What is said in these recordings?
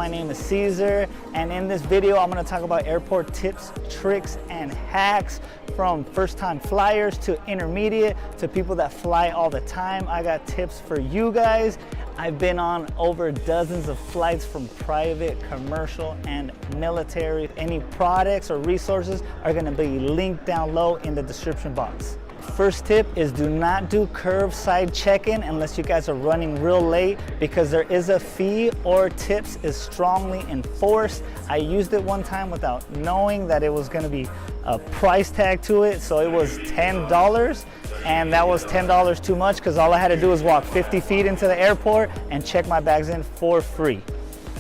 My name is Caesar, and in this video I'm going to talk about airport tips, tricks, and hacks from first-time flyers to intermediate to people that fly all the time. I got tips for you guys. I've been on over dozens of flights from private, commercial, and military. Any products or resources are going to be linked down low in the description box. First tip is do not do curbside check-in unless you guys are running real late, because there is a fee or tips is strongly enforced. I used it one time without knowing that it was going to be a price tag to it, so it was $10, and that was $10 too much because all I had to do was walk 50 feet into the airport and check my bags in for free.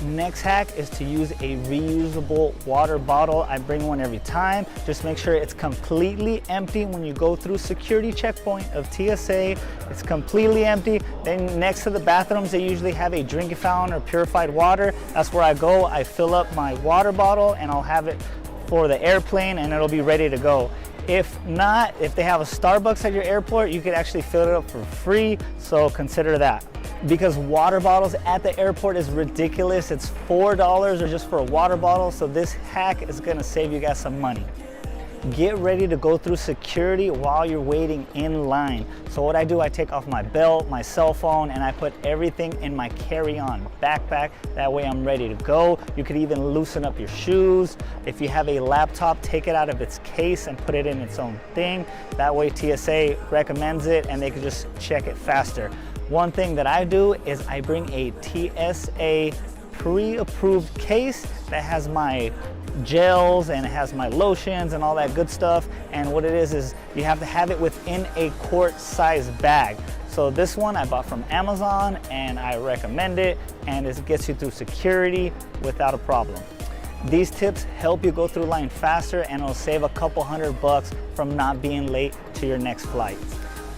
Next hack is to use a reusable water bottle. I bring one every time. Just make sure it's completely empty when you go through security checkpoint of TSA. It's completely empty. Then next to the bathrooms, they usually have a drinking fountain or purified water. That's where I go. I fill up my water bottle and I'll have it for the airplane and it'll be ready to go. If not, if they have a Starbucks at your airport, you could actually fill it up for free, so consider that. Because water bottles at the airport is ridiculous. It's $4 or just for a water bottle, so this hack is gonna save you guys some money. Get ready to go through security while you're waiting in line. So what I do, I take off my belt, my cell phone, and I put everything in my carry-on backpack. That way I'm ready to go. You could even loosen up your shoes. If you have a laptop, take it out of its case and put it in its own thing. That way TSA recommends it and they can just check it faster. One thing that I do is I bring a TSA pre-approved case that has my gels and it has my lotions and all that good stuff. And what it is you have to have it within a quart size bag. So this one I bought from Amazon and I recommend it, and it gets you through security without a problem. These tips help you go through line faster and it'll save a couple $100 from not being late to your next flight.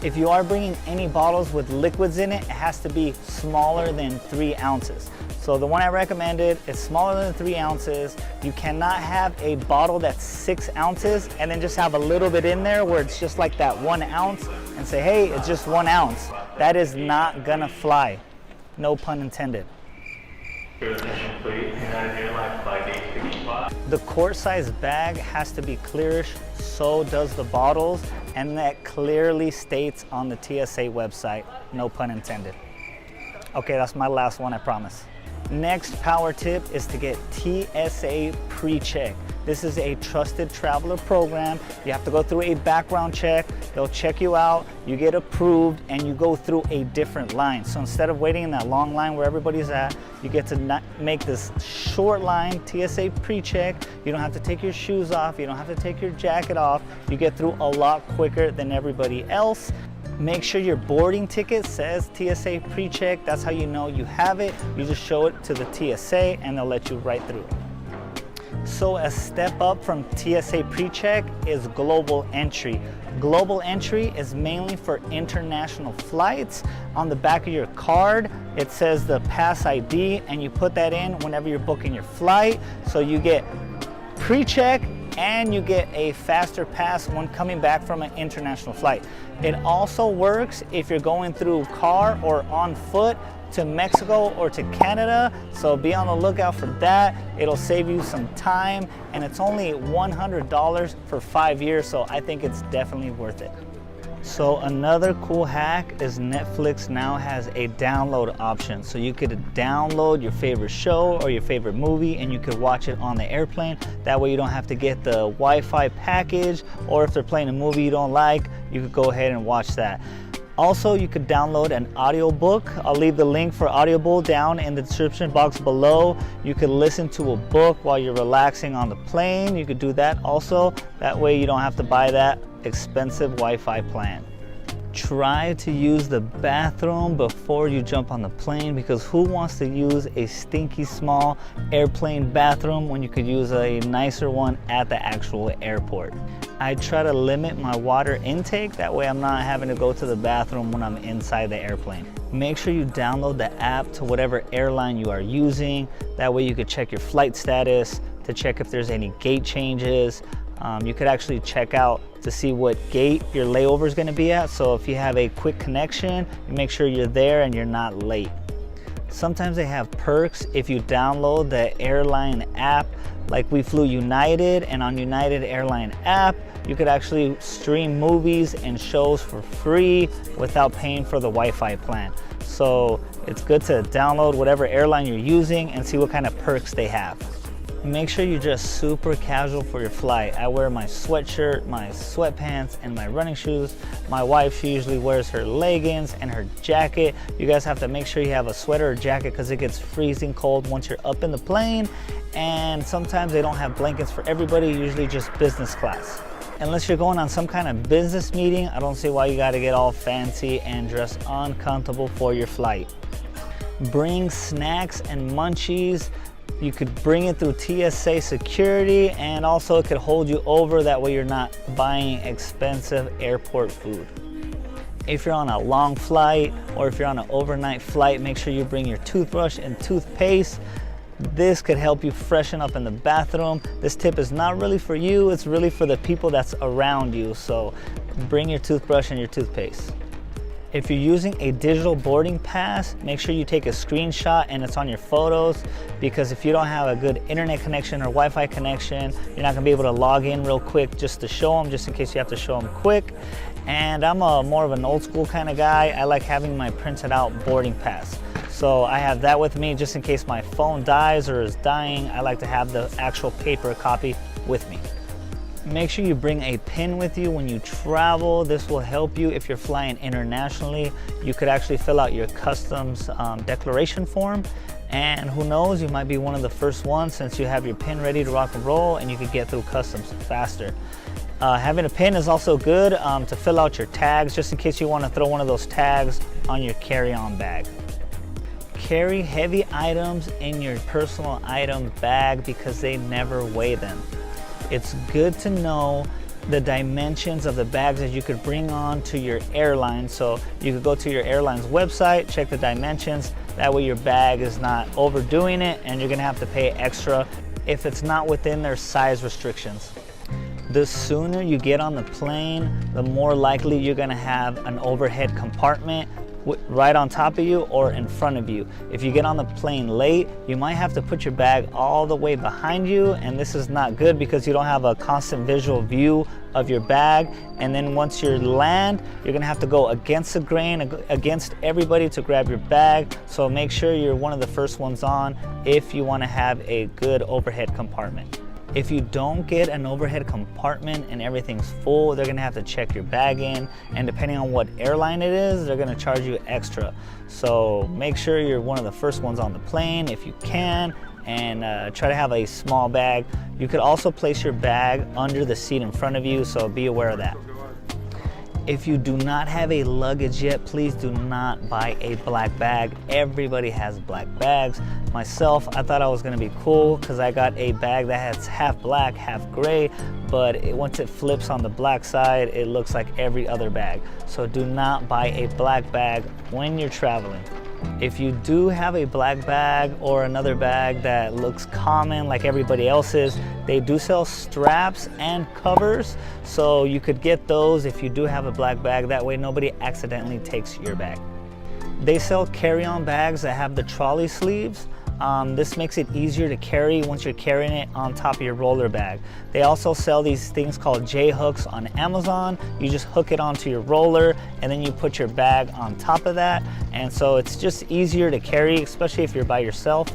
If you are bringing any bottles with liquids in it, it has to be smaller than 3 ounces. So the one I recommended is smaller than 3 ounces. You cannot have a bottle that's 6 ounces and then just have a little bit in there where it's just like that 1 ounce and say, hey, it's just 1 ounce. That is not gonna fly. No pun intended. The quart size bag has to be clearish, so does the bottles, and that clearly states on the TSA website, no pun intended. Okay, that's my last one, I promise. Next power tip is to get TSA pre-check. This is a trusted traveler program. You have to go through a background check. They'll check you out, you get approved, and you go through a different line. So instead of waiting in that long line where everybody's at, you get to make this short line, TSA pre-check. You don't have to take your shoes off, you don't have to take your jacket off. You get through a lot quicker than everybody else. Make sure your boarding ticket says TSA pre-check. That's how you know you have it. You just show it to the TSA and they'll let you right through. So a step up from TSA pre-check is global entry. Global entry is mainly for international flights. On the back of your card, it says the pass ID, and you put that in whenever you're booking your flight. So you get pre-check and you get a faster pass when coming back from an international flight. It also works if you're going through car or on foot to Mexico or to Canada, so be on the lookout for that. It'll save you some time, and it's only $100 for 5 years, so I think it's definitely worth it. So another cool hack is Netflix now has a download option. So you could download your favorite show or your favorite movie and you could watch it on the airplane. That way you don't have to get the Wi-Fi package, or if they're playing a movie you don't like, you could go ahead and watch that. Also, you could download an audiobook. I'll leave the link for Audible down in the description box below. You could listen to a book while you're relaxing on the plane. You could do that also. That way you don't have to buy that expensive Wi-Fi plan. Try to use the bathroom before you jump on the plane, because who wants to use a stinky small airplane bathroom when you could use a nicer one at the actual airport? I try to limit my water intake, that way I'm not having to go to the bathroom when I'm inside the airplane. Make sure you download the app to whatever airline you are using. That way you could check your flight status, to check if there's any gate changes. You could actually check out to see what gate your layover is going to be at. So if you have a quick connection, you make sure you're there and you're not late. Sometimes they have perks if you download the airline app. Like we flew United, and on United Airline app, you could actually stream movies and shows for free without paying for the Wi-Fi plan. So it's good to download whatever airline you're using and see what kind of perks they have. Make sure you're just super casual for your flight. I wear my sweatshirt, my sweatpants, and my running shoes. My wife, she usually wears her leggings and her jacket. You guys have to make sure you have a sweater or jacket because it gets freezing cold once you're up in the plane. And sometimes they don't have blankets for everybody, usually just business class. Unless you're going on some kind of business meeting, I don't see why you gotta get all fancy and dress uncomfortable for your flight. Bring snacks and munchies. You could bring it through TSA security, and also it could hold you over, that way you're not buying expensive airport food. If you're on a long flight or if you're on an overnight flight, make sure you bring your toothbrush and toothpaste. This could help you freshen up in the bathroom. This tip is not really for you, it's really for the people that's around you. So bring your toothbrush and your toothpaste. If you're using a digital boarding pass, make sure you take a screenshot and it's on your photos, because if you don't have a good internet connection or Wi-Fi connection, you're not gonna be able to log in real quick just to show them, just in case you have to show them quick. And I'm more of an old school kind of guy. I like having my printed out boarding pass. So I have that with me just in case my phone dies or is dying. I like to have the actual paper copy with me. Make sure you bring a pen with you when you travel. This will help you if you're flying internationally. You could actually fill out your customs declaration form, and who knows, you might be one of the first ones since you have your pen ready to rock and roll, and you could get through customs faster. Having a pen is also good to fill out your tags, just in case you want to throw one of those tags on your carry-on bag. Carry heavy items in your personal item bag because they never weigh them. It's good to know the dimensions of the bags that you could bring on to your airline. So you could go to your airline's website, check the dimensions. That way your bag is not overdoing it and you're gonna have to pay extra if it's not within their size restrictions. The sooner you get on the plane, the more likely you're gonna have an overhead compartment right on top of you or in front of you. If you get on the plane late, you might have to put your bag all the way behind you, and this is not good because you don't have a constant visual view of your bag. And then once you land, you're gonna have to go against the grain, against everybody to grab your bag. So make sure you're one of the first ones on if you wanna have a good overhead compartment. If you don't get an overhead compartment and everything's full, they're gonna have to check your bag in, and depending on what airline it is, they're gonna charge you extra. So make sure you're one of the first ones on the plane if you can, and try to have a small bag. You could also place your bag under the seat in front of you, so be aware of that. If you do not have a luggage yet, please do not buy a black bag. Everybody has black bags. Myself, I thought I was gonna be cool because I got a bag that has half black, half gray, but once it flips on the black side, it looks like every other bag. So do not buy a black bag when you're traveling. If you do have a black bag or another bag that looks common like everybody else's, they do sell straps and covers, so you could get those if you do have a black bag. That way nobody accidentally takes your bag. They sell carry-on bags that have the trolley sleeves. This makes it easier to carry once you're carrying it on top of your roller bag. They also sell these things called J-hooks on Amazon. You just hook it onto your roller and then you put your bag on top of that. And so it's just easier to carry, especially if you're by yourself.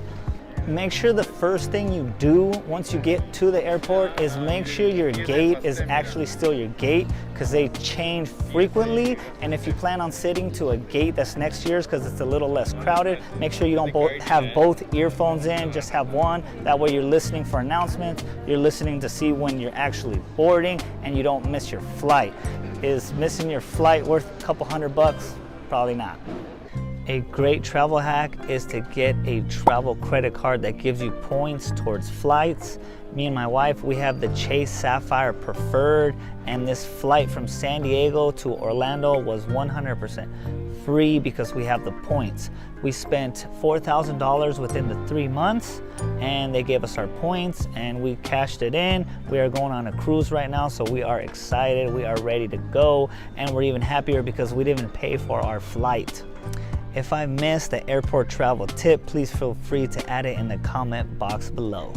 Make sure the first thing you do once you get to the airport is make sure your gate is actually still your gate, because they change frequently. And if you plan on sitting to a gate that's next to yours because it's a little less crowded, make sure you don't have both earphones in, just have one. That way you're listening for announcements, you're listening to see when you're actually boarding, and you don't miss your flight. Is missing your flight worth a couple $100? Probably not. A great travel hack is to get a travel credit card that gives you points towards flights. Me and my wife, we have the Chase Sapphire Preferred, and this flight from San Diego to Orlando was 100% free because we have the points. We spent $4,000 within the 3 months, and they gave us our points and we cashed it in. We are going on a cruise right now, so we are excited, we are ready to go, and we're even happier because we didn't even pay for our flight. If I missed the airport travel tip, please feel free to add it in the comment box below.